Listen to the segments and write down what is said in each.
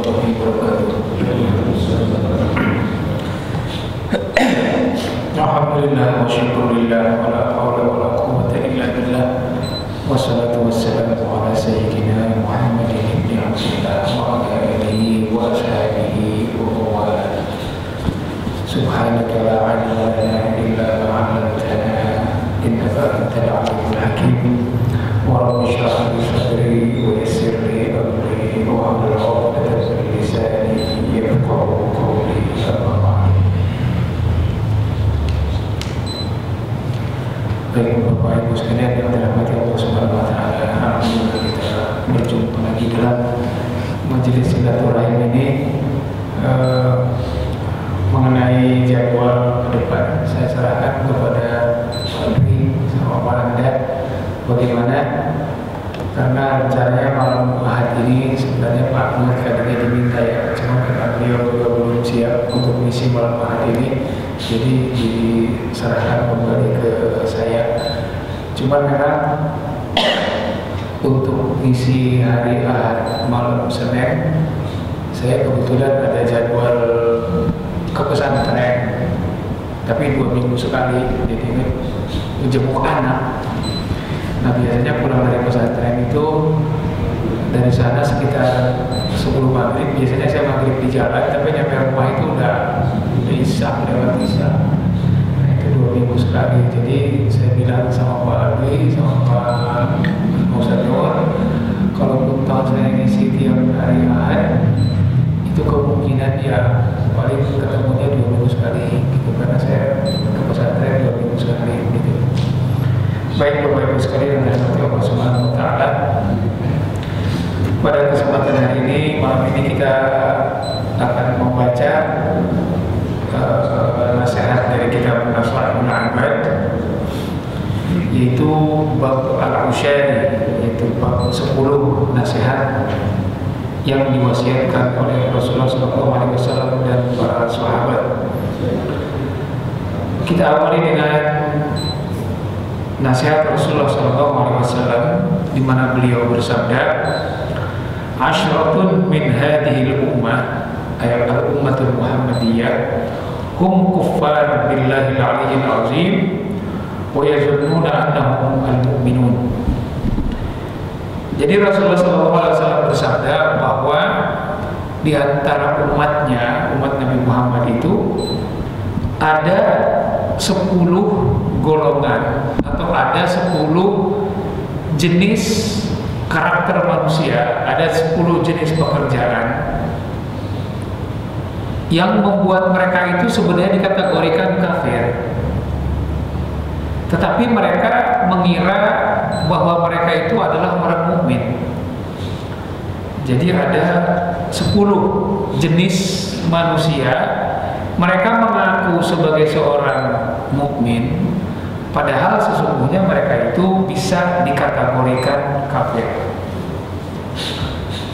warahmatullahi wabarakatuh. Alhamdulillah wa syukurillah wa la hawla wa la quwwata illa billah. Wassalatu wassalamu ala sayyidina Muhammadin ibn Abdillah wa ala alihi wa ashabihi wa wala. Subhanaka la ilma lana illa ma 'allamtana innaka antal alimul hakim. Wa rabbi shrah li sadri wa yassir li amri wa hlul 'uqdatam min lisani yafqahu qawli. Baik Bapak Ibu sekalian yang dirahmati Allah Subhanahu wa taala, alhamdulillah kita berjumpa lagi dalam majelis silaturahim ini mengenai jadwal ke depan. Saya serahkan kepada Pak Dwi sama Pak Anda bagaimana, karena rencananya malam Ahad ini sebenarnya Pak Nur tadinya diminta ya, cuma karena beliau juga belum siap untuk misi malam Ahad ini, jadi diserahkan kembali ke saya. Cuma memang untuk misi hari Ahad malam Senin, saya kebetulan ada jadwal ke pesantren, tapi 2 minggu sekali, jadi menjemput anak. Nah biasanya pulang dari pesantren itu dari sana sekitar 10 maghrib. Biasanya saya maghrib di jalan, tapi nyampe rumah itu udah isya, lewat isya. Nah itu 2 minggu sekali. Jadi saya bilang sama Pak Alwi, sama Pak Ustadz Nur, kalaupun tahu saya ngisi tiap hari Ahad, itu kemungkinan ya paling ketemunya 2 minggu sekali gitu, karena saya ke pesantren 2 minggu sekali gitu. Baik Bapak Ibu sekalian yang dirahmati Allah Subhanahu wa taala, pada kesempatan hari ini, malam ini kita akan membaca nasihat dari kitab Nasihatul Ibad, yaitu bab Al-Usyari, yaitu bab 10 nasihat yang diwasiatkan oleh Rasulullah SAW dan para sahabat. Kita awali dengan nasihat Rasulullah SAW, di mana beliau bersabda, "Ashratun min hadhil ummah, ayat al-ummatul Muhammadiyah, hum kuffar billahi al-aliyyil azim wa yazunnuna annahum al-mu'minun." Jadi Rasulullah SAW bersabda bahwa di antara umatnya, umat Nabi Muhammad itu ada 10 golongan atau ada 10 jenis karakter manusia, ada 10 jenis pekerjaan yang membuat mereka itu sebenarnya dikategorikan kafir, tetapi mereka mengira bahwa mereka itu adalah orang mukmin. Jadi ada 10 jenis manusia, mereka mengaku sebagai seorang mukmin, padahal sesungguhnya mereka itu bisa dikategorikan kafir.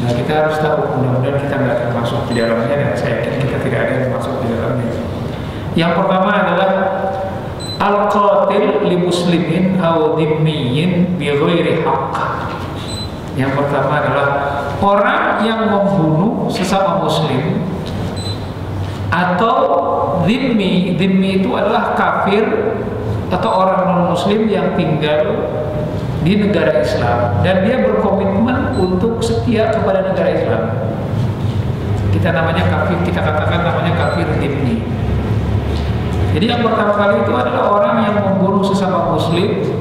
Nah kita harus tahu, mudah-mudahan kita nggak termasuk di dalamnya, dan saya yakin kita tidak ada yang masuk di dalamnya. Yang pertama adalah al-qatil li muslimin aw dhimmiyin bi ghairi haqq. Yang pertama adalah orang yang membunuh sesama muslim atau dhimmi. Dhimmi itu adalah kafir atau orang non-muslim yang tinggal di negara Islam dan dia berkomitmen untuk setia kepada negara Islam. Kita namanya kafir, kita katakan namanya kafir dhimmi. Jadi yang pertama kali itu adalah orang yang membunuh sesama muslim,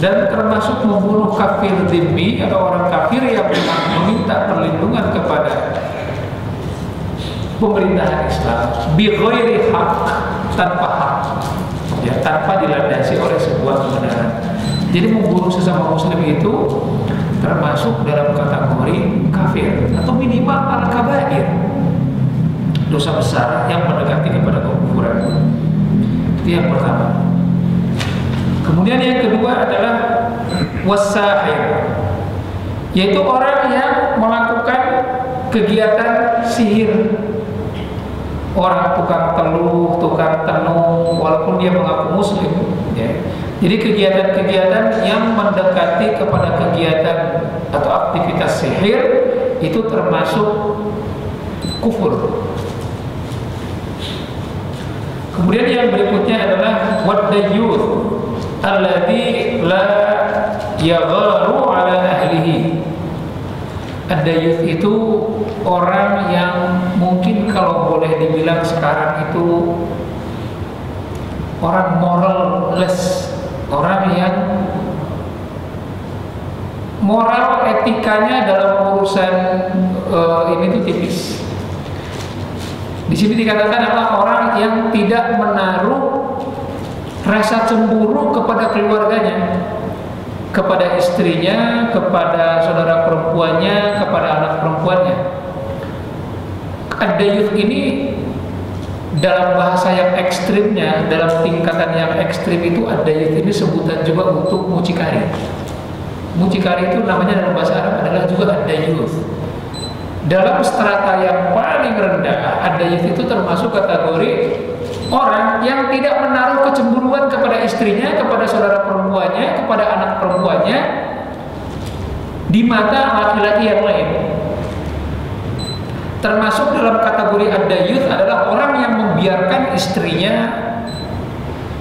dan termasuk membunuh kafir dhimmi atau orang kafir yang meminta perlindungan kepada pemerintahan Islam bi ghairi haqq, tanpa hak, ya, tanpa dilandasi oleh sebuah kebenaran. Jadi membunuh sesama muslim itu termasuk dalam kategori kafir atau minimal al-kabair, dosa besar yang mendekati kepada kekufuran. Itu yang pertama. Kemudian yang kedua adalah wasahir, yaitu orang yang melakukan kegiatan sihir. Orang tukang teluh, tukang tenung, walaupun dia mengaku muslim, ya. Jadi kegiatan-kegiatan yang mendekati kepada kegiatan atau aktivitas sihir itu termasuk kufur. Kemudian yang berikutnya adalah wad-dayyuth alladzi la yagharu ala ahlihi. Ad-dayyuth itu orang yang mungkin kalau boleh dibilang sekarang itu orang moralless, orang yang moral etikanya dalam urusan ini tuh tipis. Di sini dikatakan adalah orang yang tidak menaruh rasa cemburu kepada keluarganya, kepada istrinya, kepada saudara perempuannya, kepada anak perempuannya. Ad-dayyuth ini dalam bahasa yang ekstrimnya, dalam tingkatan yang ekstrim itu ad-dayyuth ini sebutan juga untuk mucikari. Mucikari itu namanya dalam bahasa Arab adalah juga ad-dayyuth. Dalam strata yang paling rendah, ad-dayyuth itu termasuk kategori orang yang tidak menaruh kecemburuan kepada istrinya, kepada saudara perempuannya, kepada anak perempuannya di mata laki-laki yang lain. Termasuk dalam kategori ad-dayyuth adalah orang yang membiarkan istrinya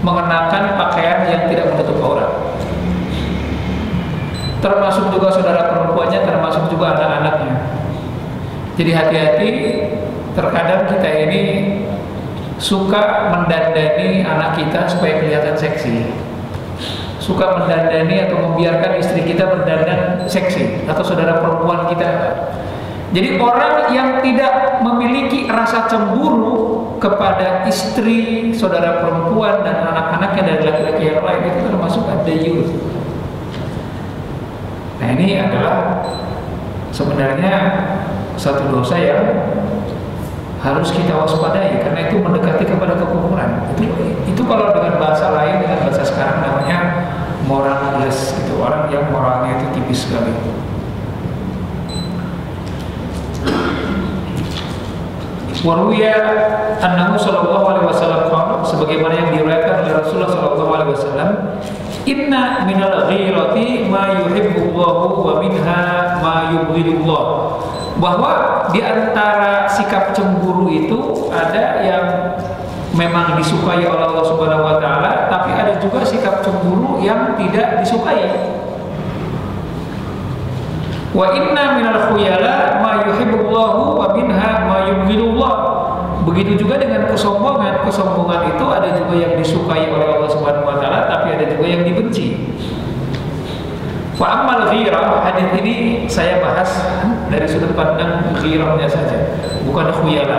mengenakan pakaian yang tidak menutup aurat. Termasuk juga saudara perempuannya, termasuk juga anak-anaknya. Jadi hati-hati, terkadang kita ini suka mendandani anak kita supaya kelihatan seksi, suka mendandani atau membiarkan istri kita berdandan seksi, atau saudara perempuan kita. Jadi orang yang tidak memiliki rasa cemburu kepada istri, saudara perempuan dan anak-anaknya dari laki-laki yang lain itu termasuk ad-dayyuth. Nah ini adalah sebenarnya satu dosa yang harus kita waspadai karena itu mendekati kepada kekufuran. Itu kalau dengan bahasa lain, dengan bahasa sekarang namanya moralless, itu orang yang moralnya itu tipis sekali. Waruya annahu sallallahu alaihi wasallam qala, sebagaimana yang diriwayatkan oleh Rasulullah sallallahu alaihi wasallam, inna minal ghirati ma yuhibbullahu wa minha ma yubghidullah. Bahwa di antara sikap cemburu itu ada yang memang disukai oleh Allah Subhanahu wa taala, tapi ada juga sikap cemburu yang tidak disukai. Wa inna minal khuyala ma yuhibbullahu wa minha ma yubghidullah. Begitu juga dengan kesombongan. Kesombongan itu ada juga yang disukai oleh Allah Subhanahu wa taala, tapi ada juga yang dibenci. Fa ammal ghirah, hadis ini saya bahas dari sudut pandang ghirahnya saja, bukan khuyala.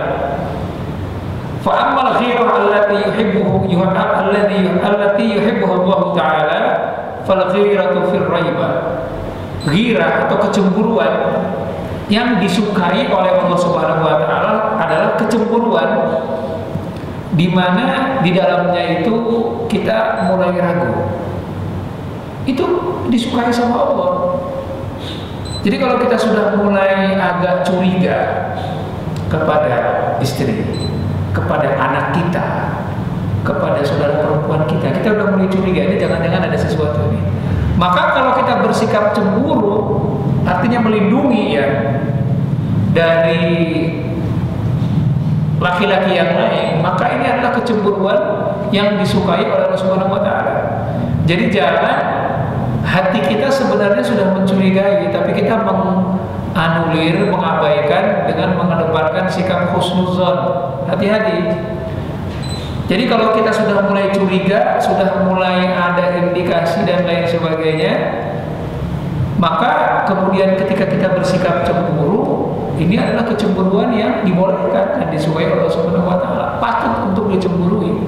Fa ammal ghirah allati yuhibbuhu allati yuhibbuhu Allah taala fal ghiratu fir raiba. Ghirah atau kecemburuan yang disukai oleh Allah Subhanahu wa taala adalah kecemburuan di mana di dalamnya itu kita mulai ragu. Itu disukai sama Allah. Jadi kalau kita sudah mulai agak curiga kepada istri, kepada anak kita, kepada saudara perempuan kita udah mulai curiga, ini jangan-jangan ada sesuatu ini. Maka kalau kita bersikap cemburu, artinya melindungi ya dari laki-laki yang lain, maka ini adalah kecemburuan yang disukai oleh Allah Subhanahu wa taala. Jadi jangan hati kita sebenarnya sudah mencurigai, tapi kita menganulir, mengabaikan dengan mengedepankan sikap husnuzon. Hati-hati. Jadi kalau kita sudah mulai curiga, sudah mulai ada indikasi dan lain sebagainya, maka kemudian ketika kita bersikap cemburu, ini adalah kecemburuan yang dibolehkan dan disukai oleh Allah Subhanahu wa taala, patut untuk dicemburui.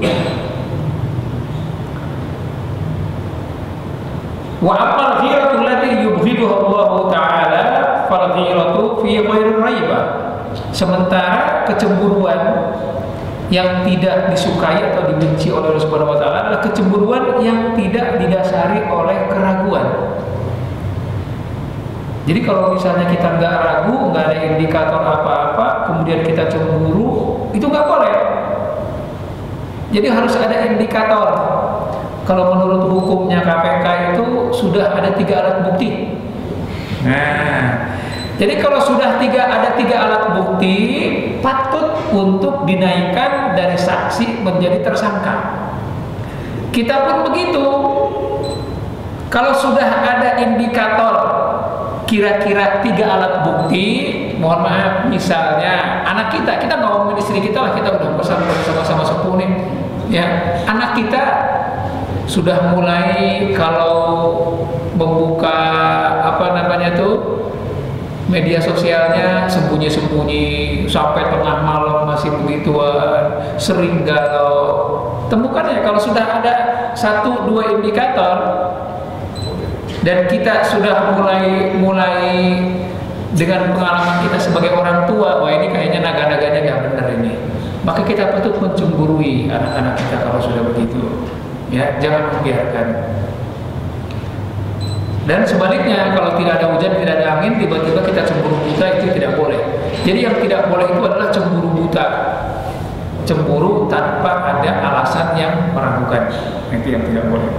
Wa ammal ghiratu allati yubghiduha Allah taala fal ghiratu fi ghairi raiba. Sementara kecemburuan yang tidak disukai atau dibenci oleh Allah Subhanahu wa taala adalah kecemburuan yang tidak didasari oleh keraguan. Jadi kalau misalnya kita nggak ragu, nggak ada indikator apa-apa, kemudian kita cemburu, itu nggak boleh. Jadi harus ada indikator. Kalau menurut hukumnya KPK itu sudah ada 3 alat bukti. Nah, Jadi kalau sudah ada tiga alat bukti, patut untuk dinaikkan dari saksi menjadi tersangka. Kita pun begitu. Kalau sudah ada indikator kira-kira 3 alat bukti, mohon maaf, misalnya anak kita nggak ngomongin istri kita lah, kita udah sama-sama sepuh nih, ya, anak kita sudah mulai kalau membuka media sosialnya sembunyi-sembunyi sampai tengah malam masih begituan, sering galau. Temukan ya, kalau sudah ada 1-2 indikator dan kita sudah mulai dengan pengalaman kita sebagai orang tua, wah ini kayaknya naga-naganya nggak benar ini, maka kita patut mencemburui anak-anak kita kalau sudah begitu, ya, jangan membiarkan. Dan sebaliknya, kalau tidak ada hujan, tidak ada angin, tiba-tiba kita cemburu buta, itu tidak boleh. Jadi yang tidak boleh itu adalah cemburu buta, cemburu tanpa ada alasan yang meragukan, itu yang tidak boleh.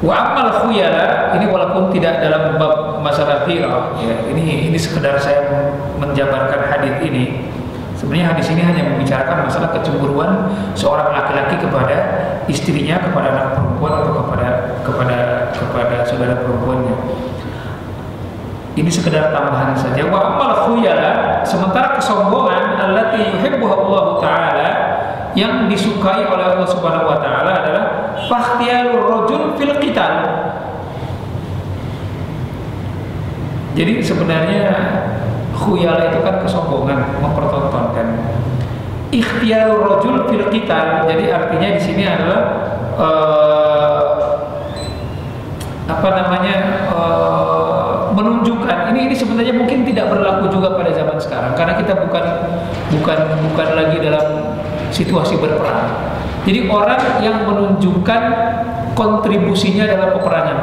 Wa amal khuyala, ini walaupun tidak dalam bab masalah ghirah, ya, ini sekedar saya menjabarkan hadis ini. Sebenarnya hadis ini hanya membicarakan masalah kecemburuan seorang laki-laki kepada istrinya, kepada anak perempuan atau kepada saudara perempuannya. Ini sekedar tambahan saja. Wa amal khuyala, sementara kesombongan allati yuhibbuha Allah Ta'ala, yang disukai oleh Allah Subhanahu wa taala adalah fakhtiyarur rajul fil qital. Jadi sebenarnya khuyala itu kan kesombongan, mempertontonkan. Ikhtiyarur rajul fil qital, jadi artinya di sini adalah menunjukkan, ini sebenarnya mungkin tidak berlaku juga pada zaman sekarang karena kita bukan lagi dalam situasi berperang. Jadi orang yang menunjukkan kontribusinya dalam peperangan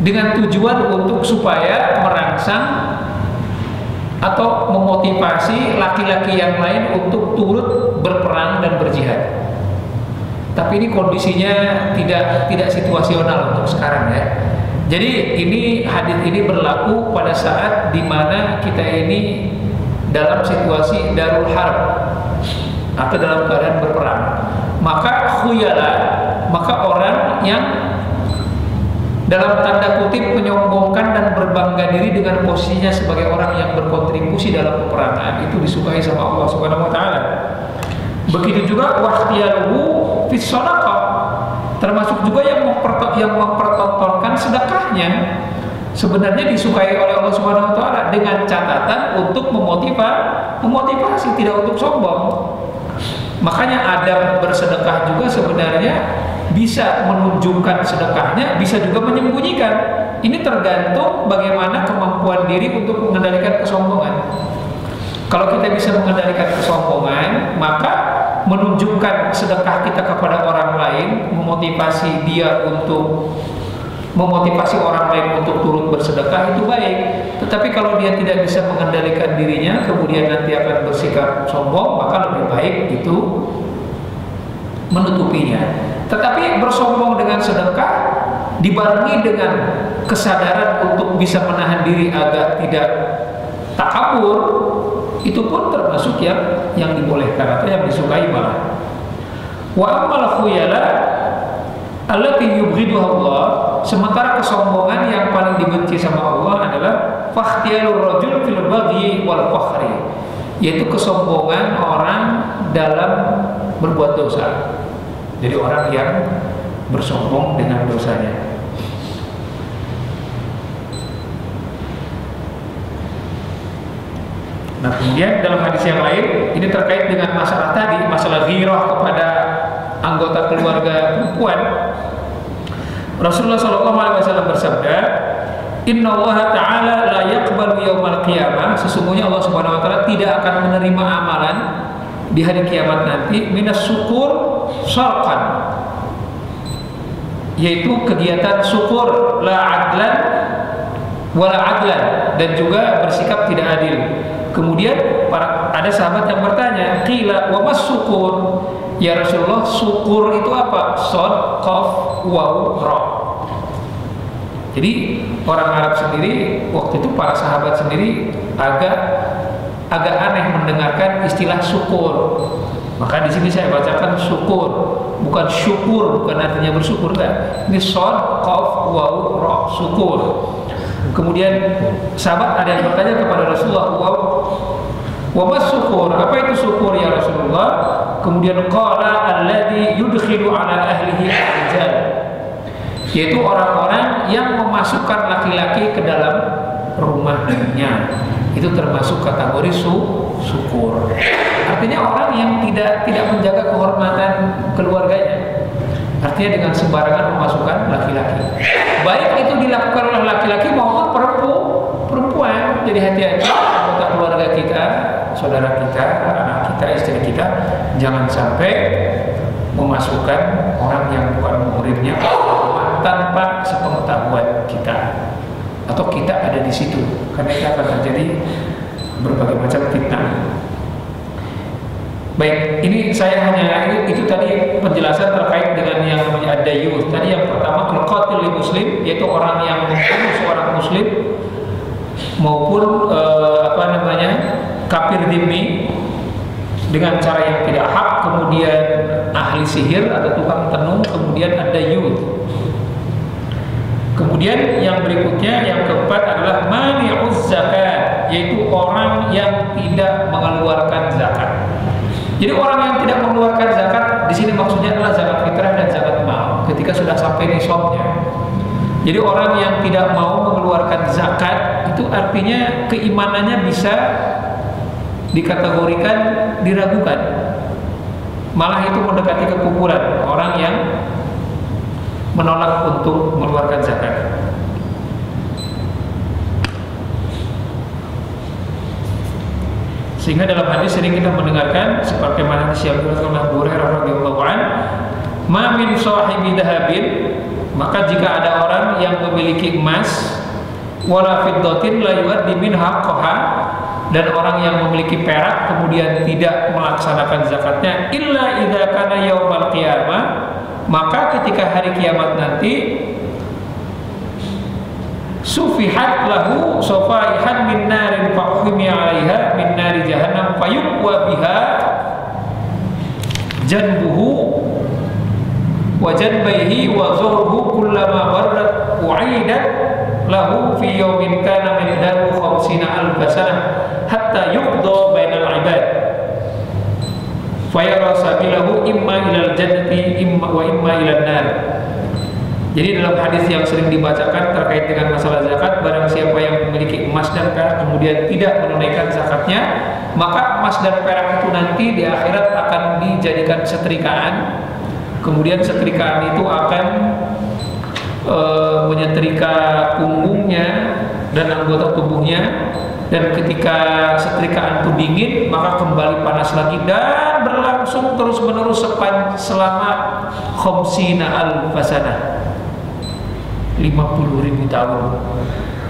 dengan tujuan untuk supaya merangsang atau memotivasi laki-laki yang lain untuk turut berperang dan berjihad. Tapi ini kondisinya tidak situasional untuk sekarang, ya. Jadi ini hadis ini berlaku pada saat dimana kita ini dalam situasi darul harb atau dalam keadaan berperang. Maka khuyala, maka orang yang dalam tanda kutip menyombongkan dan berbangga diri dengan posisinya sebagai orang yang berkontribusi dalam peperangan, itu disukai sama Allah Subhanahu wa taala. Begitu juga wahtiyaruhu fis shadaqah, termasuk juga yang mempertontonkan sedekahnya, sebenarnya disukai oleh Allah Subhanahu wa taala dengan catatan untuk memotivasi, tidak untuk sombong. Makanya adab bersedekah juga sebenarnya bisa menunjukkan sedekahnya, bisa juga menyembunyikan. Ini tergantung bagaimana kemampuan diri untuk mengendalikan kesombongan. Kalau kita bisa mengendalikan kesombongan, maka menunjukkan sedekah kita kepada orang lain, memotivasi orang lain untuk turut bersedekah, itu baik. Tetapi kalau dia tidak bisa mengendalikan dirinya, kemudian nanti akan bersikap sombong, maka lebih baik itu menutupinya. Tetapi bersombong dengan sedekah dibarengi dengan kesadaran untuk bisa menahan diri agar tidak takabur, itu pun termasuk yang dibolehkan atau yang disukai malah. Wa amal khuyala allati yubghiduha Allah, sementara kesombongan yang paling dibenci sama Allah adalah fakhtiyarur rajul fil baghi wal fakhri, yaitu kesombongan orang dalam berbuat dosa. Jadi orang yang bersombong dengan dosanya. Nah, kemudian dalam hadis yang lain, ini terkait dengan masalah tadi, masalah ghirah kepada anggota keluarga perempuan. Rasulullah SAW bersabda, Inna Allah Ta'ala la yaqbalu yawmal qiyamah, sesungguhnya Allah Subhanahu Wa Ta'ala tidak akan menerima amalan di hari kiamat nanti minas syukur syarqan, yaitu kegiatan syukur, la adlan wala adlan, dan juga bersikap tidak adil. Kemudian ada sahabat yang bertanya, qila wa mas syukur? Ya Rasulullah, syukur itu apa? Shad, qaf, waw, ra. Jadi orang Arab sendiri waktu itu, para sahabat sendiri agak aneh mendengarkan istilah syukur. Maka di sini saya bacakan syukur, bukan syukur, bukan artinya bersyukur, enggak. Ini shad, qaf, waw, ra, syukur. Kemudian sahabat ada yang bertanya kepada Rasulullah, wa mas syukur? Apa itu syukur ya Rasulullah? Kemudian qala alladzi yudkhilu ala ahlihi al-rijal, yaitu orang-orang yang memasukkan laki-laki ke dalam rumahnya. Itu termasuk kategori syukur. Artinya orang yang tidak menjaga kehormatan keluarganya. Artinya dengan sembarangan memasukkan laki-laki. Baik itu dilakukan oleh laki-laki maupun perempuan. Jadi hati-hati anggota keluarga kita, saudara kita, anak kita, istri kita, jangan sampai memasukkan orang yang bukan muridnya tanpa sepengetahuan kita, atau kita ada di situ, karena itu akan terjadi berbagai macam fitnah. Baik, ini saya hanya itu tadi penjelasan terkait dengan yang namanya ad-dayyus. Tadi yang pertama al-qatil li muslim, yaitu orang yang membunuh seorang muslim maupun kafir dhimmi dengan cara yang tidak hak, kemudian ahli sihir atau tukang tenung, kemudian ad-dayyus. Kemudian yang berikutnya, yang keempat adalah mani'uz zakat, yaitu orang yang tidak mengeluarkan zakat. Jadi orang yang tidak mengeluarkan zakat di sini maksudnya adalah zakat fitrah dan zakat mal ketika sudah sampai nisabnya. Jadi orang yang tidak mau mengeluarkan zakat itu artinya keimanannya bisa dikategorikan diragukan. Malah itu mendekati kekufuran orang yang menolak untuk mengeluarkan zakat. Sehingga dalam hadis sering kita mendengarkan seperti mana disiapkan oleh Abu Hurairah radhiyallahu an, "Ma min sahibi dahabin," maka jika ada orang yang memiliki emas, wala fiddatin la yuaddi min haqqaha, dan orang yang memiliki perak kemudian tidak melaksanakan zakatnya, illa idza kana yaumal qiyamah, maka ketika hari kiamat nanti sufihat lahu safaihan min narin fa'uhmi 'alaiha min nari jahannam fayuqwa biha janbuhu wa janbayhi wa zuhruhu kullama barrat u'idat lahu fi yawmin kana miqdaru 50,000 sanah hatta yuqda bainal 'ibad fayara sabilahu imma ilal jannati imma wa imma ilan nar. Jadi dalam hadis yang sering dibacakan terkait dengan masalah zakat, barang siapa yang memiliki emas dan perak kemudian tidak menunaikan zakatnya, maka emas dan perak itu nanti di akhirat akan dijadikan setrikaan. Kemudian setrikaan itu akan menyetrika punggungnya dan anggota tubuhnya, dan ketika setrikaan itu dingin maka kembali panas lagi dan berlangsung terus menerus selama 50,000 sanah, 50.000 tahun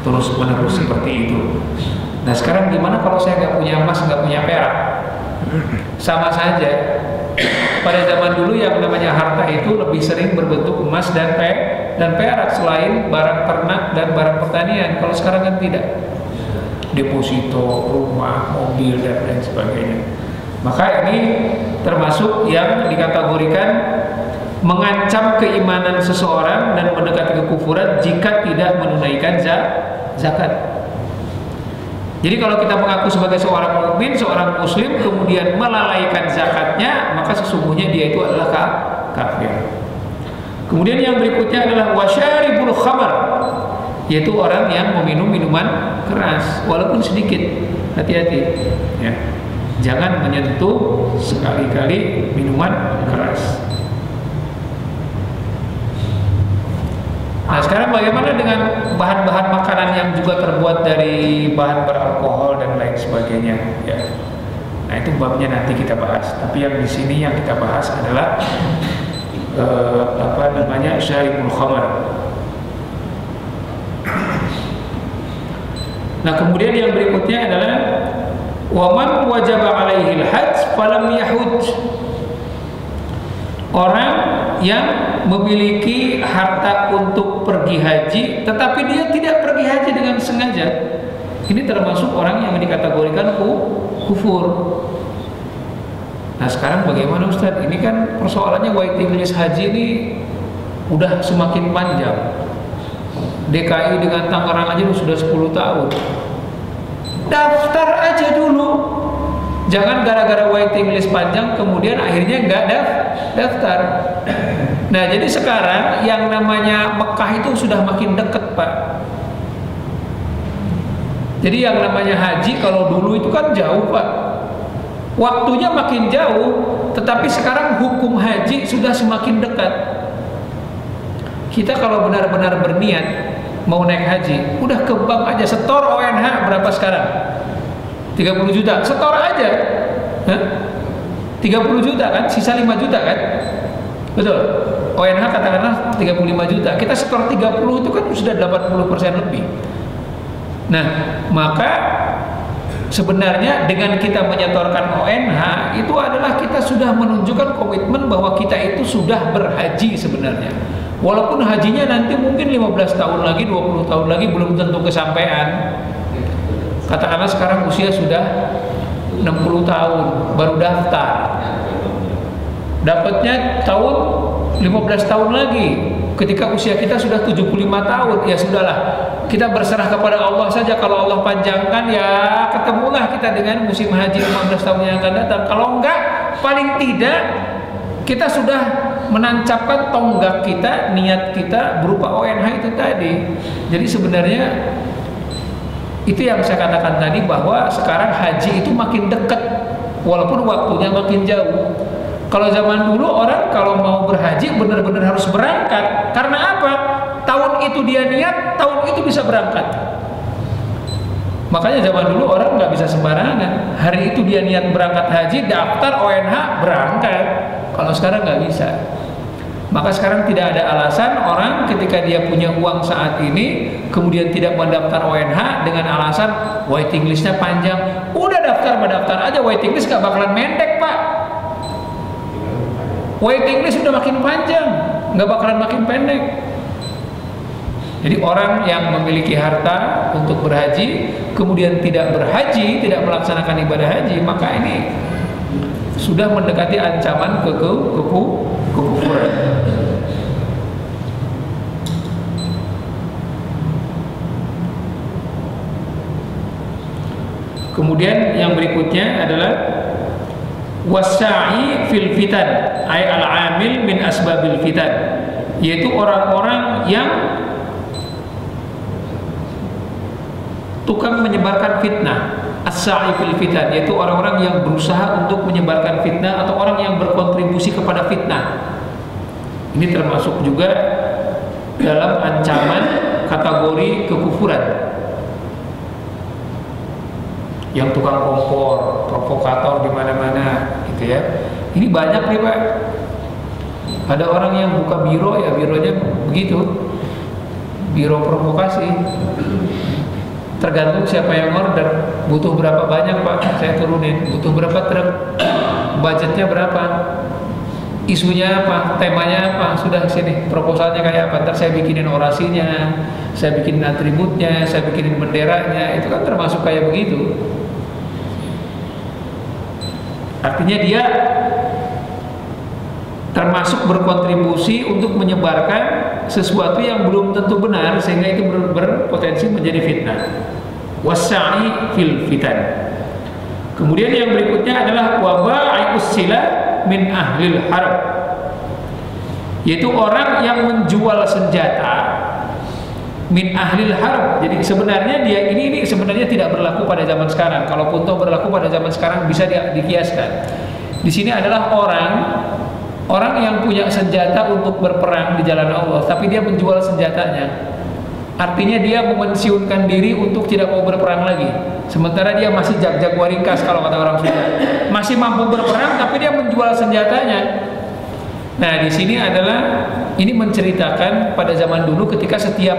terus menerus seperti itu. Nah sekarang gimana kalau saya nggak punya emas, nggak punya perak? Sama saja. Pada zaman dulu yang namanya harta itu lebih sering berbentuk emas dan perak selain barang ternak dan barang pertanian. Kalau sekarang kan tidak, deposito, rumah, mobil dan lain sebagainya. Maka ini termasuk yang dikategorikan mengancam keimanan seseorang dan mendekati kekufuran jika tidak menunaikan zakat. Jadi kalau kita mengaku sebagai seorang mukmin, seorang muslim, kemudian melalaikan zakatnya, maka sesungguhnya dia itu adalah kafir. Kemudian yang berikutnya adalah wasyaribul khamar, yaitu orang yang meminum minuman keras walaupun sedikit. Hati-hati ya. Jangan menyentuh sekali-kali minuman keras. Nah sekarang bagaimana dengan bahan-bahan makanan yang juga terbuat dari bahan beralkohol dan lain sebagainya ya. Nah itu babnya nanti kita bahas. Tapi yang di sini yang kita bahas adalah syaribul khamar. Nah kemudian yang berikutnya adalah Wa man wajaba alaihi al-hajj falam yahujj. Orang yang memiliki harta untuk pergi haji tetapi dia tidak pergi haji dengan sengaja, ini termasuk orang yang dikategorikan kufur. Nah sekarang bagaimana Ustaz? Ini kan persoalannya waiting list haji ini udah semakin panjang. DKI dengan Tangerang aja sudah 10 tahun. Daftar aja dulu. Jangan gara-gara waiting list panjang kemudian akhirnya nggak daftar. Nah jadi sekarang yang namanya Mekah itu sudah makin dekat Pak. Jadi yang namanya haji kalau dulu itu kan jauh Pak, waktunya makin jauh, tetapi sekarang hukum haji sudah semakin dekat. Kita kalau benar-benar berniat mau naik haji, udah ke bank aja, setor ONH berapa sekarang? 30 juta, setor aja. 30 juta kan, sisa 5 juta kan? Betul. ONH katakanlah 35 juta, kita setor 30 itu kan sudah 80% lebih. Nah, maka sebenarnya dengan kita menyetorkan ONH itu adalah kita sudah menunjukkan komitmen bahwa kita itu sudah berhaji sebenarnya. Walaupun hajinya nanti mungkin 15 tahun lagi, 20 tahun lagi belum tentu kesampaian. Katakanlah sekarang usia sudah 60 tahun baru daftar. Dapatnya tahun 15 tahun lagi. Ketika usia kita sudah 75 tahun, ya sudahlah. Kita berserah kepada Allah saja. Kalau Allah panjangkan, ya ketemulah kita dengan musim haji 15 tahun yang akan datang. Kalau enggak, paling tidak kita sudah menancapkan tonggak kita, niat kita berupa ONH itu tadi. Jadi sebenarnya itu yang saya katakan tadi, bahwa sekarang haji itu makin dekat walaupun waktunya makin jauh. Kalau zaman dulu orang kalau mau berhaji benar-benar harus berangkat. Karena apa? Tahun itu dia niat, tahun itu bisa berangkat. Makanya zaman dulu orang nggak bisa sembarangan. Hari itu dia niat berangkat haji, daftar ONH, berangkat. Kalau sekarang nggak bisa. Maka sekarang tidak ada alasan orang ketika dia punya uang saat ini kemudian tidak mendaftar ONH dengan alasan waiting listnya panjang. Udah daftar aja, waiting list nggak bakalan mendek Pak. Waiting list sudah makin panjang, nggak bakalan makin pendek. Jadi orang yang memiliki harta untuk berhaji kemudian tidak berhaji, tidak melaksanakan ibadah haji, maka ini sudah mendekati ancaman kekufuran. Kemudian yang berikutnya adalah wasa'i fil fitan, ay al-amil min asbabil fitan, yaitu orang-orang yang tukang menyebarkan fitnah. As-sa'i fil fitan, yaitu orang-orang yang berusaha untuk menyebarkan fitnah atau orang yang berkontribusi kepada fitnah. Ini termasuk juga dalam ancaman kategori kekufuran. Yang tukang kompor, provokator di mana-mana, gitu ya. Ini banyak nih Pak. Ada orang yang buka biro, ya bironya begitu, biro provokasi. Tergantung siapa yang order. Butuh berapa banyak Pak, saya turunin. Butuh berapa truk, budgetnya berapa, isunya apa, temanya apa, sudah sini proposalnya kayak apa, ntar saya bikinin orasinya, saya bikinin atributnya, saya bikinin benderanya. Itu kan termasuk kayak begitu. Artinya dia termasuk berkontribusi untuk menyebarkan sesuatu yang belum tentu benar, sehingga itu berpotensi menjadi fitnah. Wasa'i fil fitan. Kemudian yang berikutnya adalah waba'i'us sila min ahlil harb, yaitu orang yang menjual senjata min ahlil harb. Jadi sebenarnya dia ini sebenarnya tidak berlaku pada zaman sekarang. Kalaupun toh berlaku pada zaman sekarang bisa dikiaskan. Di sini adalah orang yang punya senjata untuk berperang di jalan Allah, tapi dia menjual senjatanya. Artinya dia memensiunkan diri untuk tidak mau berperang lagi. Sementara dia masih jago ringkas kalau kata orang Sunda. Masih mampu berperang tapi dia menjual senjatanya. Nah, di sini adalah ini menceritakan pada zaman dulu ketika setiap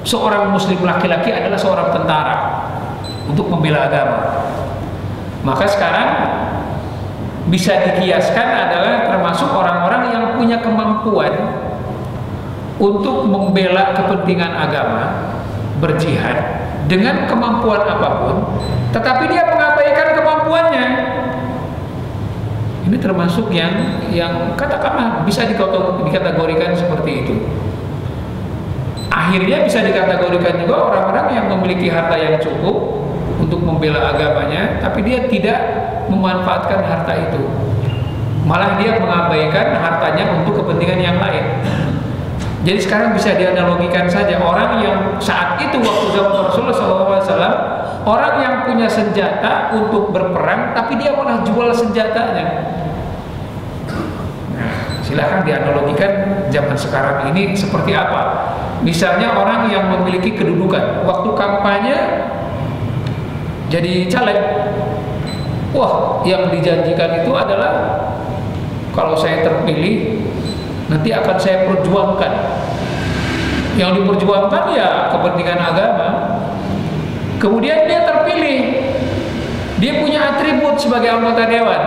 seorang muslim laki-laki adalah seorang tentara untuk membela agama. Maka sekarang bisa dikiaskan adalah termasuk orang-orang yang punya kemampuan untuk membela kepentingan agama, berjihad dengan kemampuan apapun, tetapi dia mengabaikan kemampuannya. Ini termasuk yang katakanlah bisa dikategorikan seperti itu. Akhirnya bisa dikategorikan juga orang-orang yang memiliki harta yang cukup untuk membela agamanya, tapi dia tidak memanfaatkan harta itu. Malah dia mengabaikan hartanya untuk kepentingan yang lain. Jadi sekarang bisa dianalogikan saja, orang yang saat itu waktu zaman Rasulullah SAW, orang yang punya senjata untuk berperang, tapi dia malah jual senjatanya. Nah, silahkan dianalogikan zaman sekarang ini seperti apa. Misalnya orang yang memiliki kedudukan, waktu kampanye jadi caleg, wah, yang dijanjikan itu adalah kalau saya terpilih nanti akan saya perjuangkan. Yang diperjuangkan ya kepentingan agama. Kemudian dia terpilih, dia punya atribut sebagai anggota dewan,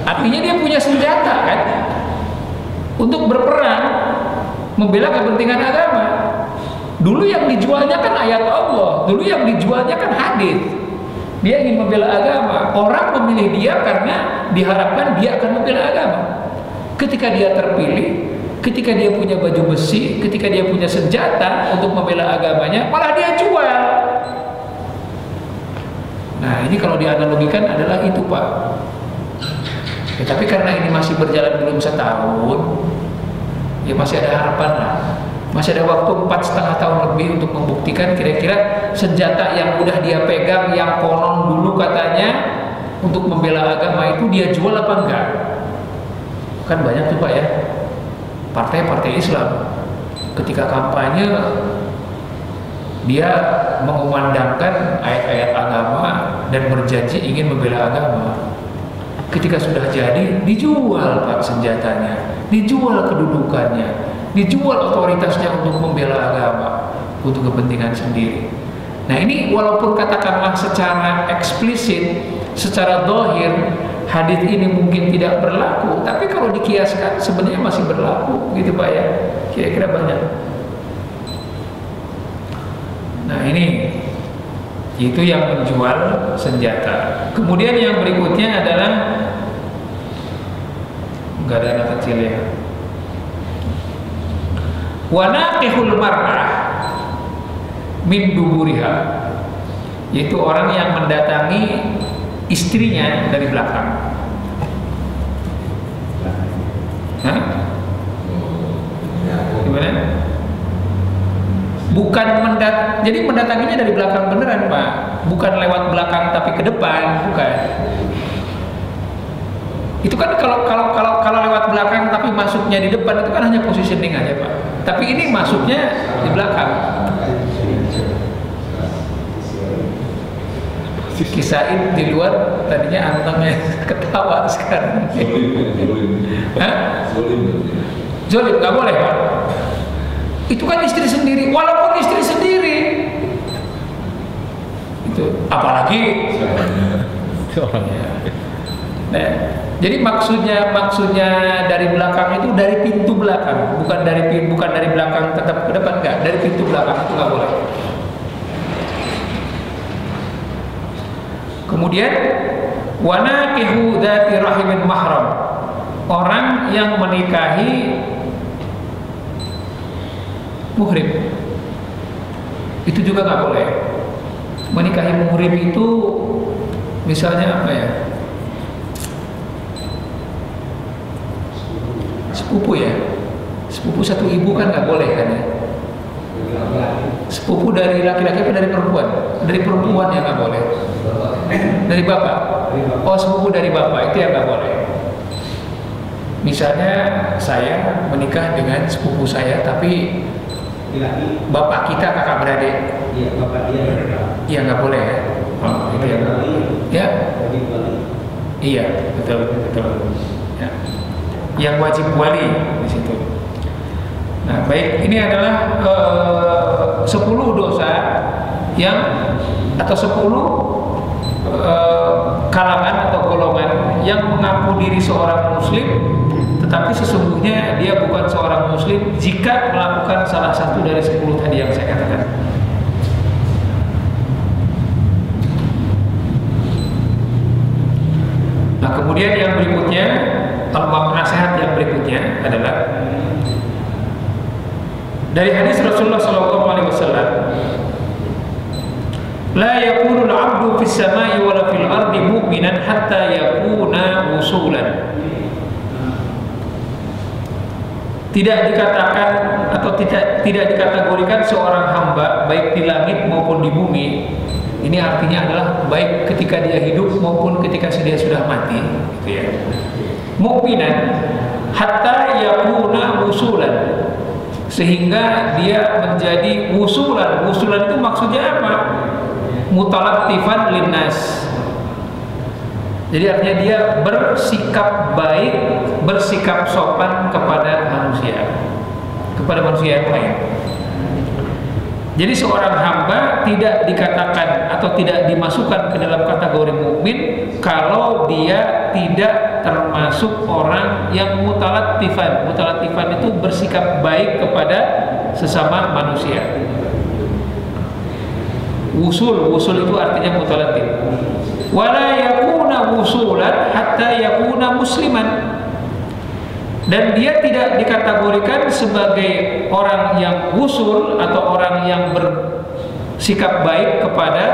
artinya dia punya senjata kan untuk berperang membela kepentingan agama. Dulu yang dijualnya kan ayat Allah, dulu yang dijualnya kan hadis. Dia ingin membela agama. Orang memilih dia karena diharapkan dia akan membela agama. Ketika dia terpilih, ketika dia punya baju besi, ketika dia punya senjata untuk membela agamanya, malah dia jual. Nah, ini kalau dianalogikan adalah itu, Pak. Ya, tapi karena ini masih berjalan belum setahun, ya masih ada harapan lah. Masih ada waktu 4,5 tahun lebih untuk membuktikan kira-kira senjata yang udah dia pegang, yang konon dulu katanya untuk membela agama itu dia jual apa enggak. Kan banyak tuh Pak ya, partai-partai Islam ketika kampanye dia mengumandangkan ayat-ayat agama dan berjanji ingin membela agama. Ketika sudah jadi, dijual Pak senjatanya, dijual kedudukannya, dijual otoritasnya untuk membela agama, untuk kepentingan sendiri. Nah ini walaupun katakanlah secara eksplisit, secara zahir hadis ini mungkin tidak berlaku, tapi kalau dikiaskan sebenarnya masih berlaku, gitu Pak ya. Kira-kira banyak. Nah ini itu yang menjual senjata. Kemudian yang berikutnya adalah, nggak ada anak kecil ya, wanaqihul mar'ah min duburiha, yaitu orang yang mendatangi istrinya dari belakang. Hah? Gimana? Bukan jadi mendatanginya dari belakang beneran Pak, bukan lewat belakang tapi ke depan, bukan. Itu kan kalau lewat belakang tapi masuknya di depan itu kan hanya positioning aja Pak. Tapi ini masuknya di belakang. Kisain di luar tadinya antengnya ketawa sekarang. Hah? Zolim nggak boleh Pak. Itu kan istri sendiri, walaupun istri sendiri. Itu apalagi orangnya. Nah, jadi maksudnya dari belakang itu dari pintu belakang, bukan dari belakang tetap ke depan, enggak, dari pintu belakang itu nggak boleh. Kemudian wanaqihu dzati rahimin mahram, orang yang menikahi muhrim, itu juga nggak boleh. Menikahi muhrim itu misalnya apa ya? Sepupu ya, sepupu satu ibu kan nggak boleh kan ya. Sepupu dari laki-laki apa dari perempuan? Dari perempuan yang nggak boleh. Dari bapak. Oh, sepupu dari bapak itu yang nggak boleh. Misalnya saya menikah dengan sepupu saya, tapi bapak kita kakak beradik. Iya, bapak dia. Iya nggak boleh ya. Oh, itu ya. Ya. Iya, betul. Ya. Yang wajib wali di situ. Nah, baik, ini adalah 10 dosa yang atau 10 kalangan atau golongan yang mengaku diri seorang muslim tetapi sesungguhnya dia bukan seorang muslim jika melakukan salah satu dari 10 tadi yang saya katakan. Nah, kemudian yang berikutnya, nasihat yang berikutnya adalah dari hadis Rasulullah SAW, la yakunu al-'abdu fis samai wala fil ardi mu'minan hatta yakuna wusulan. Tidak dikatakan atau tidak dikategorikan seorang hamba baik di langit maupun di bumi. Ini artinya adalah baik ketika dia hidup maupun ketika dia sudah mati, gitu ya. Mu'minan hatta yakuna wusulan, sehingga dia menjadi wusulan. Wusulan itu maksudnya apa? Mutalattifan linnas. Jadi artinya dia bersikap baik, bersikap sopan kepada manusia yang lain. Jadi seorang hamba tidak dikatakan atau tidak dimasukkan ke dalam kategori mukmin kalau dia tidak termasuk orang yang mutalattifan. Mutalattifan itu bersikap baik kepada sesama manusia. Wusul itu artinya mutalattif. Wala yakuna wusulan hatta yakuna musliman. Dan dia tidak dikategorikan sebagai orang yang wusul atau orang yang bersikap baik kepada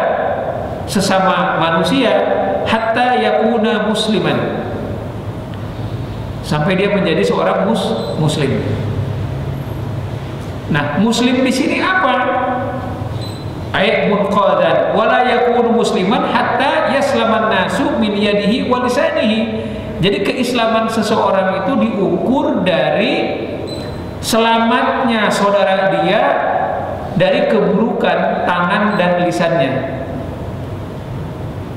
sesama manusia hatta yakuna musliman, sampai dia menjadi seorang muslim. Nah, muslim di sini apa? Ayat munqadan wala yakunu musliman hatta yaslaman nasu min yadihi wa lisanihi. Jadi keislaman seseorang itu diukur dari selamatnya saudara dia dari keburukan tangan dan lisannya.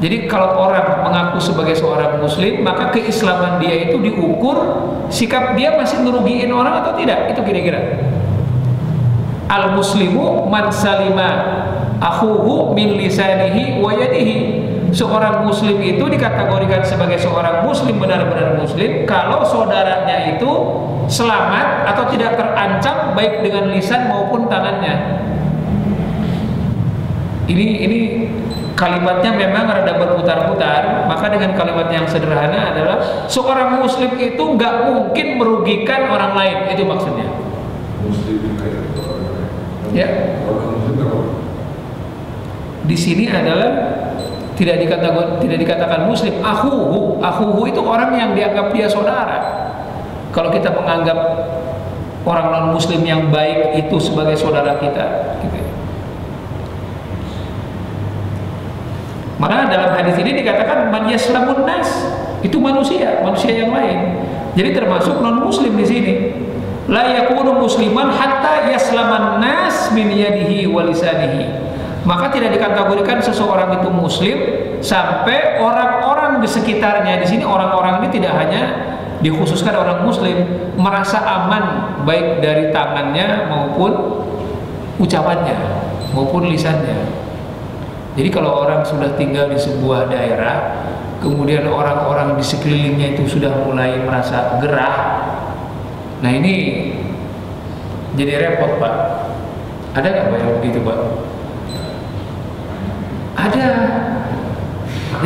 Jadi kalau orang mengaku sebagai seorang muslim, maka keislaman dia itu diukur sikap dia masih ngerugiin orang atau tidak. Itu kira-kira. Al-muslimu man salima akhuhu min lisanihi wa yadihi. Seorang muslim itu dikategorikan sebagai seorang muslim, benar-benar muslim kalau saudaranya itu selamat atau tidak terancam baik dengan lisan maupun tangannya. Ini kalimatnya memang rada berputar-putar, maka dengan kalimat yang sederhana adalah seorang muslim itu nggak mungkin merugikan orang lain, itu maksudnya. Ya. Di sini adalah tidak dikatakan muslim. Akhuhu itu orang yang dianggap dia saudara. Kalau kita menganggap orang non muslim yang baik itu sebagai saudara kita, gitu. Maka dalam hadis ini dikatakan man yaslamun nas, itu manusia yang lain. Jadi termasuk non muslim di sini. La yakunu musliman hatta yaslaman nas min yadihi wa lisanihi. Maka tidak dikategorikan seseorang itu muslim sampai orang-orang di sekitarnya. Di sini orang-orang ini tidak hanya dikhususkan orang muslim, merasa aman baik dari tangannya maupun ucapannya maupun lisannya. Jadi kalau orang sudah tinggal di sebuah daerah, kemudian orang-orang di sekelilingnya itu sudah mulai merasa gerah, nah ini jadi repot, Pak. Ada nggak Pak yang begitu, Pak? Ada.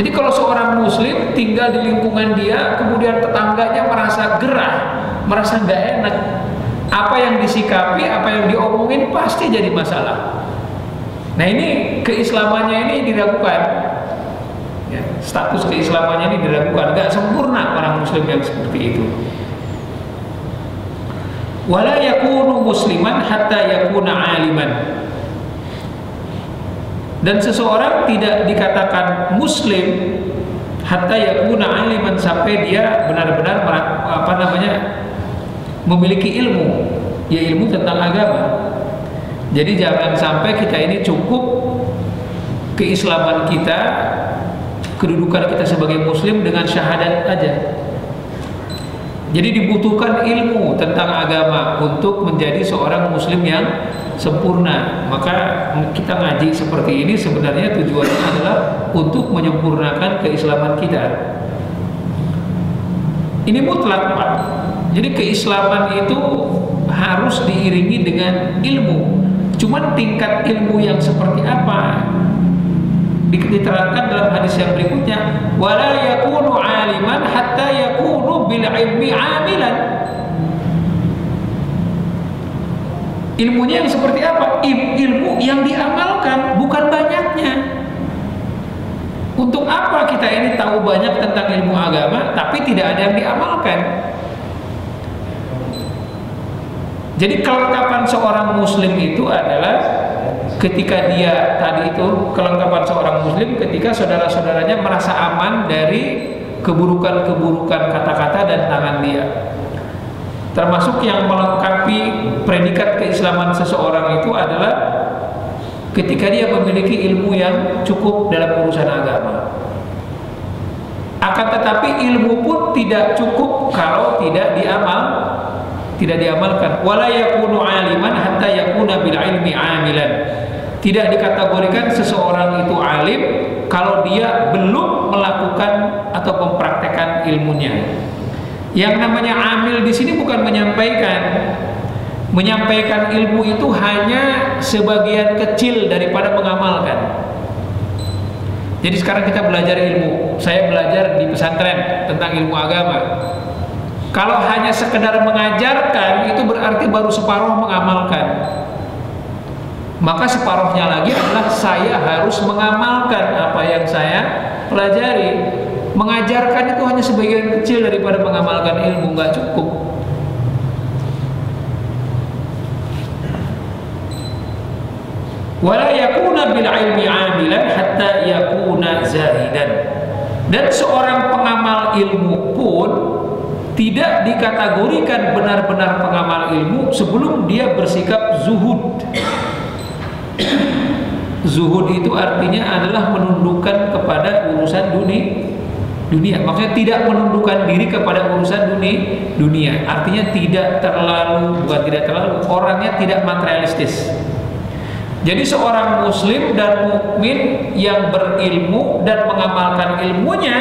Jadi kalau seorang muslim tinggal di lingkungan dia, kemudian tetangganya merasa gerah, merasa nggak enak, apa yang disikapi, apa yang diomongin pasti jadi masalah. Nah ini keislamannya ini diragukan, ya, status keislamannya ini diragukan, nggak sempurna orang muslim yang seperti itu. Wala yakunu musliman hatta yakuna aliman. Dan seseorang tidak dikatakan muslim hatta yakuna aliman, sampai dia benar-benar memiliki ilmu, ya ilmu tentang agama. Jadi jangan sampai kita ini cukup keislaman kita, kedudukan kita sebagai muslim dengan syahadat aja. Jadi dibutuhkan ilmu tentang tentang agama untuk menjadi seorang muslim yang sempurna. Maka kita ngaji seperti ini sebenarnya tujuannya adalah untuk menyempurnakan keislaman kita. Ini mutlak, Pak. Jadi keislaman itu harus diiringi dengan ilmu. Cuman tingkat ilmu yang seperti apa diterangkan dalam hadis yang berikutnya, wala yakunu aliman hatta yakunu bil ilmi amilan. Ilmunya yang seperti apa? Ilmu yang diamalkan, bukan banyaknya. Untuk apa kita ini tahu banyak tentang ilmu agama tapi tidak ada yang diamalkan? Jadi kelengkapan seorang muslim itu adalah ketika dia tadi itu, kelengkapan seorang muslim ketika saudara-saudaranya merasa aman dari keburukan-keburukan kata-kata dan tangan dia. Termasuk yang melengkapi predikat keislaman seseorang itu adalah ketika dia memiliki ilmu yang cukup dalam urusan agama. Akan tetapi ilmu pun tidak cukup kalau tidak diamalkan. Wala yakunu aliman hatta yakuna bil ilmi amilan. Tidak dikategorikan seseorang itu alim kalau dia belum melakukan atau mempraktekkan ilmunya. Yang namanya amil di sini bukan menyampaikan. Menyampaikan ilmu itu hanya sebagian kecil daripada mengamalkan. Jadi sekarang kita belajar ilmu. Saya belajar di pesantren tentang ilmu agama. Kalau hanya sekedar mengajarkan, itu berarti baru separuh mengamalkan. Maka separuhnya lagi adalah saya harus mengamalkan apa yang saya pelajari. Mengajarkan itu hanya sebagian kecil daripada mengamalkan ilmu, nggak cukup. Wala yakuna bil ilmi amilan hatta yakuna zahidan. Dan seorang pengamal ilmu pun tidak dikategorikan benar-benar pengamal ilmu sebelum dia bersikap zuhud. Zuhud itu artinya adalah menundukkan kepada urusan dunia. Maksudnya tidak menundukkan diri kepada urusan dunia. Artinya bukan tidak terlalu, orangnya tidak materialistis. Jadi seorang muslim dan mukmin yang berilmu dan mengamalkan ilmunya,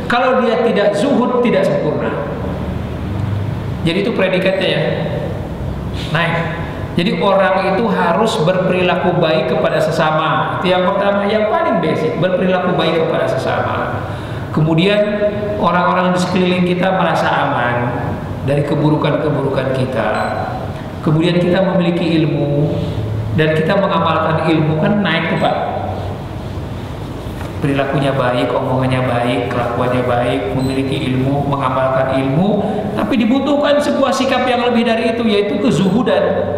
kalau dia tidak zuhud, tidak sempurna. Jadi itu predikatnya ya. Naik. Jadi orang itu harus berperilaku baik kepada sesama. Itu yang pertama, yang paling basic, berperilaku baik kepada sesama. Kemudian orang-orang di sekeliling kita merasa aman dari keburukan-keburukan kita. Kemudian kita memiliki ilmu dan kita mengamalkan ilmu, kan naik tuh Pak. Perilakunya baik, omongannya baik, kelakuannya baik, memiliki ilmu, mengamalkan ilmu. Tapi dibutuhkan sebuah sikap yang lebih dari itu, yaitu kezuhudan.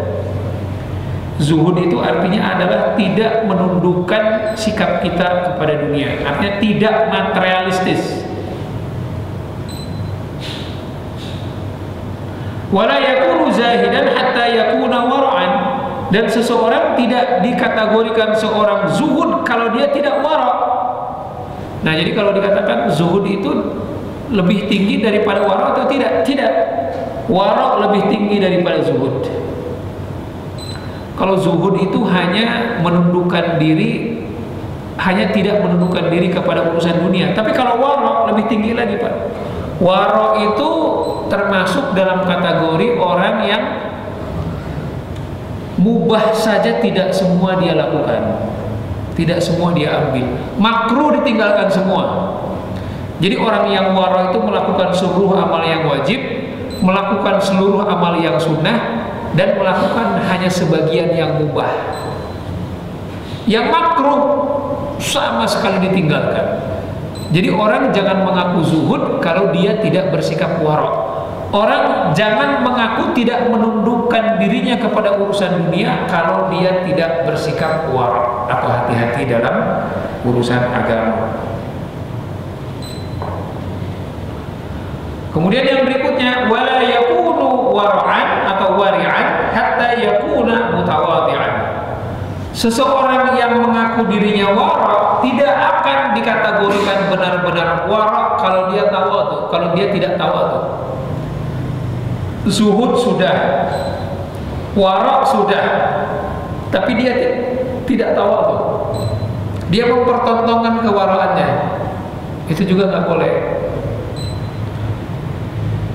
Zuhud itu artinya adalah tidak menundukkan sikap kita kepada dunia. Artinya tidak materialistis. Wala yakunu zahidan hatta yakuna wara'an. Dan seseorang tidak dikategorikan seorang zuhud kalau dia tidak wara'. Nah, jadi kalau dikatakan zuhud itu lebih tinggi daripada wara' atau tidak? Tidak. Wara' lebih tinggi daripada zuhud. Kalau zuhud itu hanya menundukkan diri, hanya tidak menundukkan diri kepada urusan dunia. Tapi kalau wara' lebih tinggi lagi Pak. Wara' itu termasuk dalam kategori orang yang mubah saja tidak semua dia lakukan, tidak semua dia ambil, makruh ditinggalkan semua. Jadi orang yang wara' itu melakukan seluruh amal yang wajib, melakukan seluruh amal yang sunnah, dan melakukan hanya sebagian yang mubah. Yang makruh sama sekali ditinggalkan. Jadi orang jangan mengaku zuhud kalau dia tidak bersikap wara'. Orang jangan mengaku tidak menundukkan dirinya kepada urusan dunia kalau dia tidak bersikap wara' atau hati-hati dalam urusan agama. Kemudian yang berikutnya, wala yakunu wara'an atau wari'an hatta yakuna mutawadhi'an. Seseorang yang mengaku dirinya wara' tidak akan dikategorikan benar-benar wara' kalau dia tawadhu, kalau dia tidak tawadhu. zuhud sudah, wara sudah, tapi dia tidak tawadhu. Dia mempertontonkan kewaraannya, itu juga nggak boleh.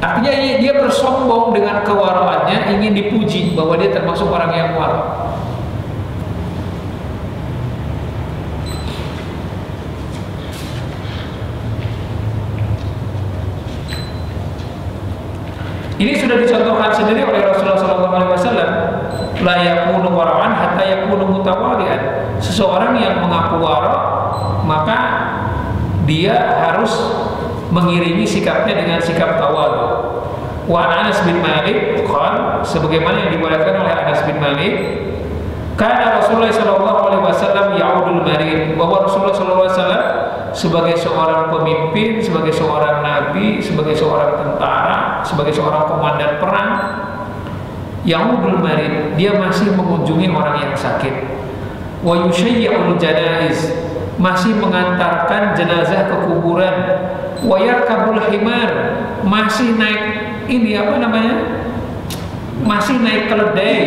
Artinya dia bersombong dengan kewaraannya, ingin dipuji bahwa dia termasuk orang yang wara. Ini sudah dicontohkan sendiri oleh Rasulullah SAW. La yakunu wara'an hatta yakunu mutawadi'an. Seseorang yang mengaku wara, maka dia harus mengiringi sikapnya dengan sikap tawadhu. Wa Anas bin Malik qala, sebagaimana yang diriwayatkan oleh Anas bin Malik, kana Rasulullah SAW ya'udul marid, bahwa Rasulullah SAW sebagai seorang pemimpin, sebagai seorang nabi, sebagai seorang tentara, sebagai seorang komandan perang, ya'udul marid, dia masih mengunjungi orang yang sakit. Wa yushayyi'ul janaiz, masih mengantarkan jenazah ke kuburan. Wa yarkabul himar, masih naik ini apa namanya? Masih naik keledai.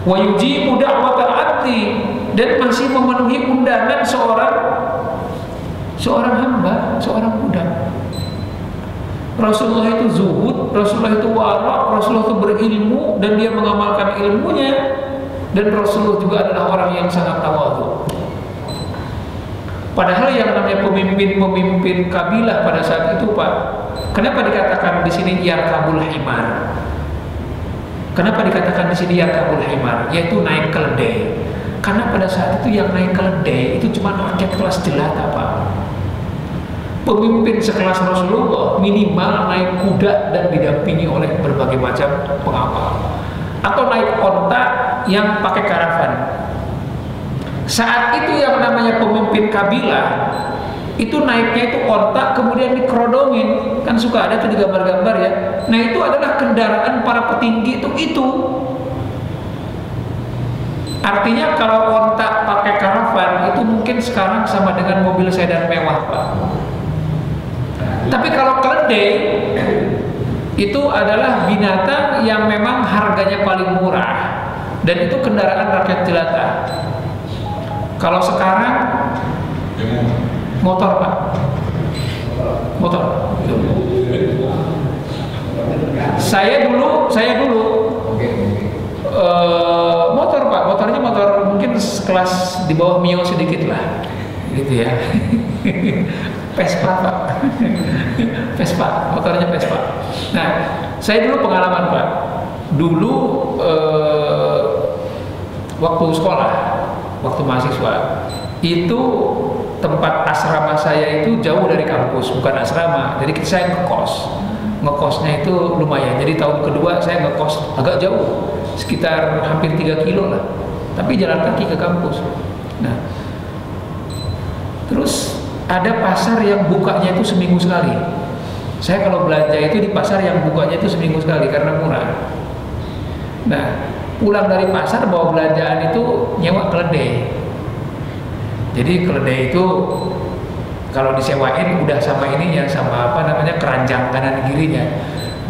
Wa yujibu da'watal abdi, dan masih memenuhi undangan seorang hamba, seorang budak. Rasulullah itu zuhud, Rasulullah itu wara, Rasulullah itu berilmu dan dia mengamalkan ilmunya, dan Rasulullah juga adalah orang yang sangat tawadhu. Padahal yang namanya pemimpin kabilah pada saat itu, Pak, kenapa dikatakan di sini yarkabul himar? Kenapa dikatakan di sini yarkabul himar? Yaitu naik keledai. Karena pada saat itu yang naik keledai itu cuma rakyat kelas jelata, Pak. Pemimpin sekelas Rasulullah minimal naik kuda dan didampingi oleh berbagai macam pengawal, atau naik onta yang pakai karavan. Saat itu yang namanya pemimpin kabilah itu naiknya itu onta kemudian dikerodongin, kan suka ada tuh di gambar-gambar ya. Nah itu adalah kendaraan para petinggi itu. Artinya kalau onta pakai karavan itu mungkin sekarang sama dengan mobil sedan mewah, Pak. Tapi kalau keledai itu adalah binatang yang memang harganya paling murah, dan itu kendaraan rakyat jelata. Kalau sekarang motor, Pak, motor. Saya dulu motor, Pak. Motornya motor mungkin sekelas di bawah Mio sedikit lah, gitu ya. Vespa, Pak. Vespa, motornya Vespa. Nah, saya dulu pengalaman, Pak. Dulu waktu sekolah, waktu mahasiswa, itu tempat asrama saya itu jauh dari kampus, bukan asrama. Jadi saya ngekos. Ngekosnya itu lumayan. Jadi tahun kedua saya ngekos agak jauh, sekitar hampir 3 kilo lah. Tapi jalan kaki ke kampus. Nah, terus ada pasar yang bukanya itu seminggu sekali. Saya kalau belanja itu di pasar yang bukanya itu seminggu sekali karena murah. Nah, pulang dari pasar bawa belanjaan itu nyewa keledai. Jadi keledai itu kalau disewain udah sama ininya, sama apa namanya, keranjang kanan kirinya.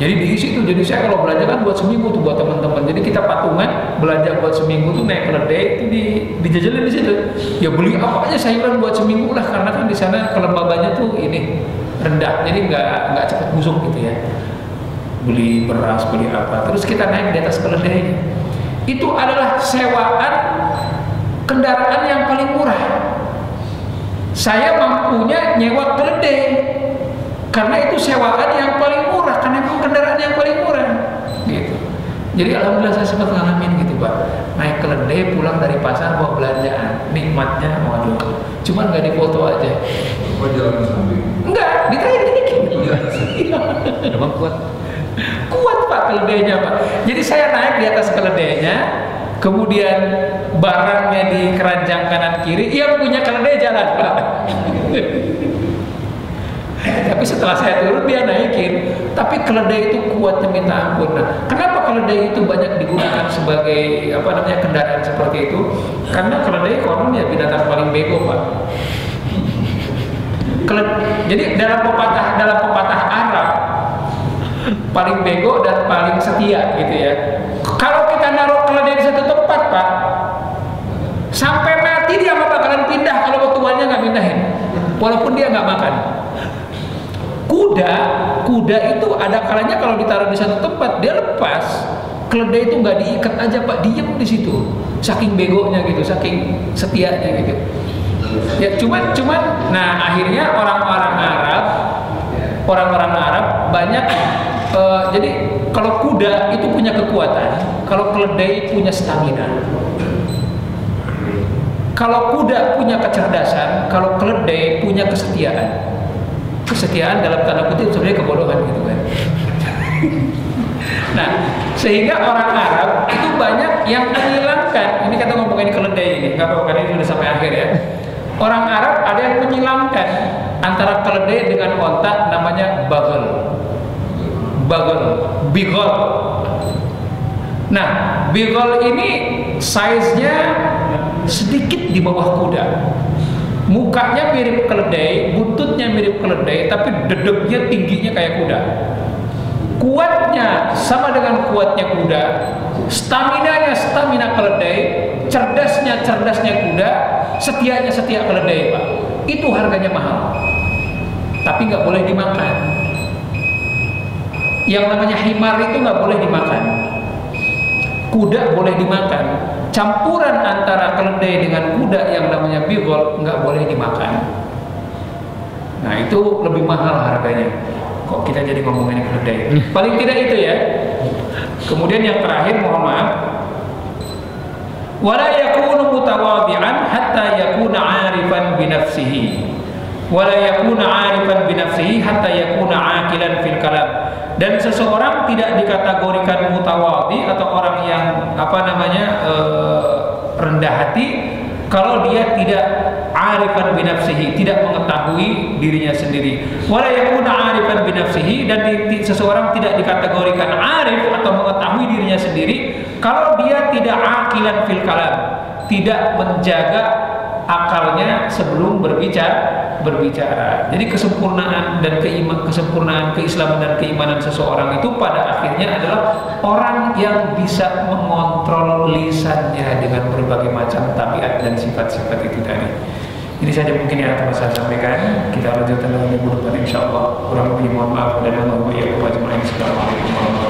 Jadi diisi tuh. Jadi saya kalau belanja kan buat seminggu tuh buat teman-teman. Jadi kita patungan belanja buat seminggu tuh, naik keledai itu dijajalin di situ. Ya beli apa aja sayuran buat seminggu lah, karena kan di sana kelembabannya tuh ini rendah. Jadi nggak cepat busuk gitu ya. Beli beras, beli apa. Terus kita naik di atas keledai. Itu adalah sewaan kendaraan yang paling murah. Saya mampunya nyewa keledai karena itu sewaan yang paling murah, karena itu kendaraan yang paling murah gitu. Jadi alhamdulillah saya sempat ngalamin gitu, Pak. Naik keledai pulang dari pasar bawa belanjaan, nikmatnya waduh. Cuman nggak difoto aja. Oh, jalan samping? Enggak, ditarik dikit. Emang kuat? Kuat, Pak, keledainya, Pak. Jadi saya naik di atas keledainya, kemudian barangnya di keranjang kanan kiri, yang punya keledai jalan, Pak. Tapi setelah saya turun dia naikin. Tapi keledai itu kuatnya minta ampun. Nah, kenapa keledai itu banyak digunakan sebagai apa namanya kendaraan seperti itu? Karena keledai konon ya binatang paling bego, Pak. Jadi dalam pepatah Arab paling bego dan paling setia gitu ya. Kalau kita naruh keledai di satu tempat, Pak, sampai mati dia nggak bakalan pindah kalau tuannya nggak pindahin, walaupun dia nggak makan. Kuda itu ada kalanya kalau ditaruh di satu tempat dia lepas. Keledai itu nggak diikat aja, Pak, diem di situ. Saking begonya gitu, saking setianya gitu. Ya cuman, nah akhirnya orang-orang Arab banyak. Jadi kalau kuda itu punya kekuatan, kalau keledai punya stamina. Kalau kuda punya kecerdasan, kalau keledai punya kesetiaan. Kesetiaan dalam tanda kutip sebenarnya kebodohan gitu kan. Nah, sehingga orang Arab itu banyak yang menyilangkan. Ini kata ngomongin keledai ini, nggak apa-apa, ini sudah sampai akhir ya. Orang Arab ada yang menyilangkan antara keledai dengan onta, namanya bigol. Nah, bigol ini size-nya sedikit di bawah kuda. Mukanya mirip keledai, buntutnya mirip keledai, tapi dedeknya tingginya kayak kuda. Kuatnya sama dengan kuatnya kuda, stamina keledai, cerdasnya kuda, setianya setia keledai, Pak. Itu harganya mahal, tapi nggak boleh dimakan. Yang namanya himar itu nggak boleh dimakan. Kuda boleh dimakan. Campuran antara keledai dengan kuda yang namanya bigol nggak boleh dimakan. Nah itu lebih mahal harganya. Kok kita jadi ngomongin keledai? Paling tidak itu ya. Kemudian yang terakhir, mohon maaf, wala yakunu mutawadhi'an hatta yakuna 'arifan bi nafsihi. Wala yakuna 'arifan bi nafsihi hatta yakuna 'aqilan fil kalam. Dan seseorang tidak dikategorikan mutawadhi atau orang yang rendah hati kalau dia tidak arifan bi nafsihi, tidak mengetahui dirinya sendiri. Wala yakuna 'arifan bi nafsihi, dan seseorang tidak dikategorikan arif atau mengetahui dirinya sendiri kalau dia tidak aqilan fil kalam, tidak menjaga akalnya sebelum berbicara. Jadi kesempurnaan keislaman dan keimanan seseorang itu pada akhirnya adalah orang yang bisa mengontrol lisannya dengan berbagai macam tabiat dan sifat-sifat itu tadi. Ini saja mungkin yang akan saya sampaikan. Kita lanjutkan dengan minggu depan insyaallah. Kurang lebih mohon maaf dan mohon maaf. Assalamualaikum warahmatullahi wabarakatuh.